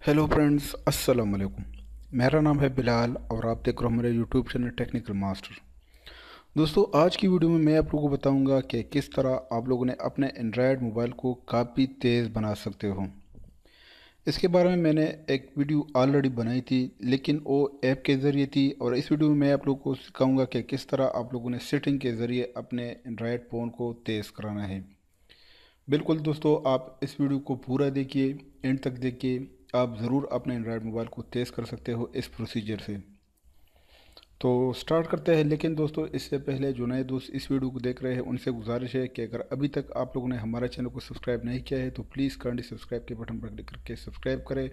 Hello friends, अस्सलाम वालेकुम। मेरा नाम है बिलाल और आप देख रहे हो मेरे यूट्यूब चैनल टेक्निकल मास्टर। दोस्तों, आज की वीडियो में मैं आप लोगों को बताऊंगा कि किस तरह आप लोगों ने अपने एंड्रॉयड मोबाइल को काफ़ी तेज़ बना सकते हो। इसके बारे में मैंने एक वीडियो ऑलरेडी बनाई थी, लेकिन वो ऐप के ज़रिए थी, और इस वीडियो में मैं आप लोगों को सिखाऊंगा कि किस तरह आप लोगों ने सेटिंग के ज़रिए अपने एंड्रॉयड फ़ोन को तेज़ कराना है। बिल्कुल दोस्तों, आप इस वीडियो को पूरा देखिए, एंड तक देखिए। आप ज़रूर अपने एंड्रॉयड मोबाइल को तेज़ कर सकते हो इस प्रोसीजर से। तो स्टार्ट करते हैं। लेकिन दोस्तों, इससे पहले जो नए दोस्त इस वीडियो को देख रहे हैं उनसे गुजारिश है कि अगर अभी तक आप लोगों ने हमारे चैनल को सब्सक्राइब नहीं किया है तो प्लीज़ काइंडली सब्सक्राइब के बटन पर क्लिक करके सब्सक्राइब करें,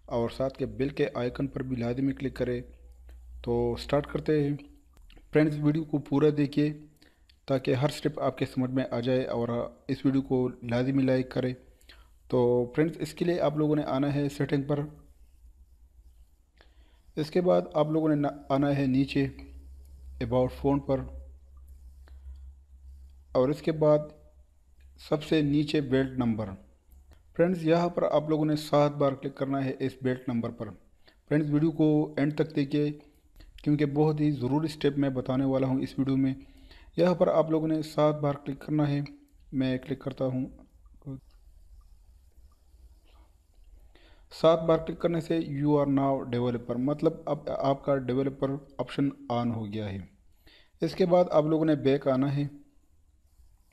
और साथ के बेल के आइकन पर भी लाजमी क्लिक करें। तो स्टार्ट करते हैं। फ्रेंड्स, वीडियो को पूरा देखिए ताकि हर स्टेप आपके समझ में आ जाए, और इस वीडियो को लाजमी लाइक करें। तो फ्रेंड्स, इसके लिए आप लोगों ने आना है सेटिंग पर। इसके बाद आप लोगों ने आना है नीचे अबाउट फ़ोन पर, और इसके बाद सबसे नीचे बेल्ट नंबर। फ्रेंड्स, यहाँ पर आप लोगों ने 7 बार क्लिक करना है इस बेल्ट नंबर पर। फ्रेंड्स, वीडियो को एंड तक देखिए क्योंकि बहुत ही ज़रूरी स्टेप मैं बताने वाला हूँ इस वीडियो में। यहाँ पर आप लोगों ने 7 बार क्लिक करना है। मैं क्लिक करता हूँ। 7 बार क्लिक करने से यू आर नाउ डेवलपर, मतलब अब आपका डेवलपर ऑप्शन ऑन हो गया है। इसके बाद आप लोगों ने बैक आना है।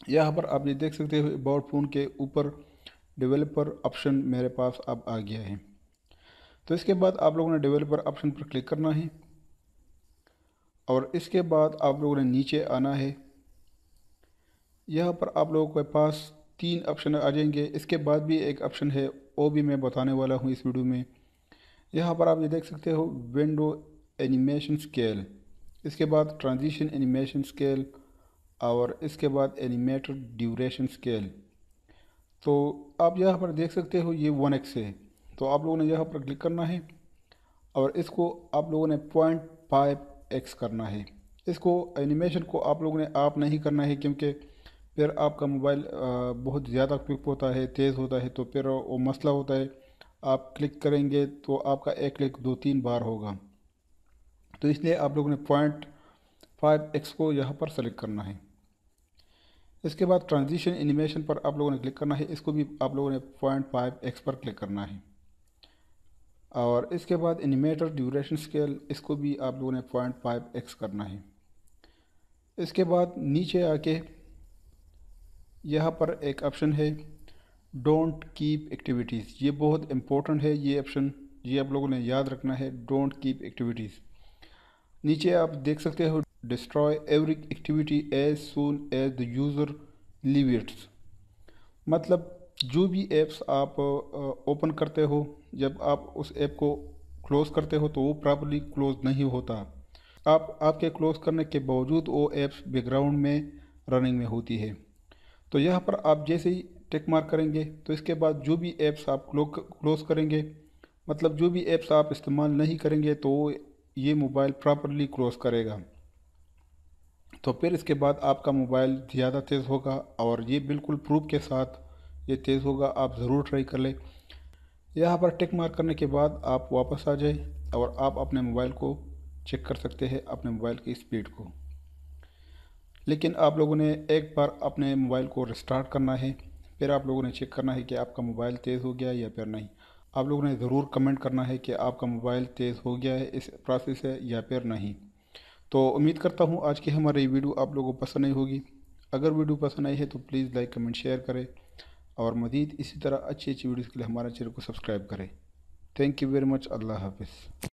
यहाँ पर आप ये देख सकते हो अबाउट फ़ोन के ऊपर डेवलपर ऑप्शन मेरे पास अब आ गया है। तो इसके बाद आप लोगों ने डेवलपर ऑप्शन पर क्लिक करना है, और इसके बाद आप लोगों ने नीचे आना है। यहाँ पर आप लोगों के पास 3 ऑप्शन आ जाएंगे। इसके बाद भी एक ऑप्शन है, वो भी मैं बताने वाला हूँ इस वीडियो में। यहाँ पर आप ये देख सकते हो विंडो एनिमेशन स्केल, इसके बाद ट्रांजिशन एनिमेशन स्केल, और इसके बाद एनिमेटेड ड्यूरेशन स्केल। तो आप यहाँ पर देख सकते हो ये 1x है। तो आप लोगों ने यहाँ पर क्लिक करना है, और इसको आप लोगों ने 0.5x करना है। इसको एनिमेशन को आप लोगों ने आप नहीं करना है, क्योंकि फिर आपका मोबाइल बहुत ज़्यादा क्विक होता है, तेज़ होता है, तो फिर वो मसला होता है। आप क्लिक करेंगे तो आपका एक क्लिक 2-3 बार होगा। तो इसलिए आप लोगों ने 0.5x को यहाँ पर सेलेक्ट करना है। इसके बाद ट्रांजिशन एनिमेशन पर आप लोगों ने क्लिक करना है। इसको भी आप लोगों ने 0.5x पर क्लिक करना है। और इसके बाद एनिमेटेड ड्यूरेशन स्केल, इसको भी आप लोगों ने 0.5x करना है। इसके बाद नीचे आके यहाँ पर एक ऑप्शन है डोंट कीप एक्टिविटीज़। ये बहुत इंपॉर्टेंट है ये ऑप्शन, ये आप लोगों ने याद रखना है, डोंट कीप एक्टिविटीज़। नीचे आप देख सकते हो destroy every activity as soon as the user leave its, मतलब जो भी ऐप्स आप ओपन करते हो, जब आप उस ऐप को क्लोज़ करते हो तो वो प्रॉपर्ली क्लोज़ नहीं होता। आपके क्लोज़ करने के बावजूद वो ऐप्स बैकग्राउंड में रनिंग में होती है। तो यहाँ पर आप जैसे ही टिक मार्क करेंगे तो इसके बाद जो भी ऐप्स आप क्लोज़ करेंगे, मतलब जो भी ऐप्स आप इस्तेमाल नहीं करेंगे, तो ये मोबाइल प्रॉपर्ली क्लोज़ करेगा। तो फिर इसके बाद आपका मोबाइल ज़्यादा तेज़ होगा, और ये बिल्कुल प्रूफ के साथ ये तेज़ होगा। आप ज़रूर ट्राई कर लें। यहाँ पर टिक मार्क करने के बाद आप वापस आ जाए, और आप अपने मोबाइल को चेक कर सकते हैं, अपने मोबाइल की स्पीड को। लेकिन आप लोगों ने एक बार अपने मोबाइल को रिस्टार्ट करना है, फिर आप लोगों ने चेक करना है कि आपका मोबाइल तेज़ हो गया या फिर नहीं। आप लोगों ने ज़रूर कमेंट करना है कि आपका मोबाइल तेज़ हो गया है इस प्रोसेस से या फिर नहीं। तो उम्मीद करता हूँ आज की हमारी वीडियो आप लोगों को पसंद आई होगी। अगर वीडियो पसंद आई है तो प्लीज़ लाइक कमेंट शेयर करें, और मज़ीद इसी तरह अच्छी अच्छी वीडियोज़ के लिए हमारे चैनल को सब्सक्राइब करें। Thank you very much. अल्लाह हाफिज़।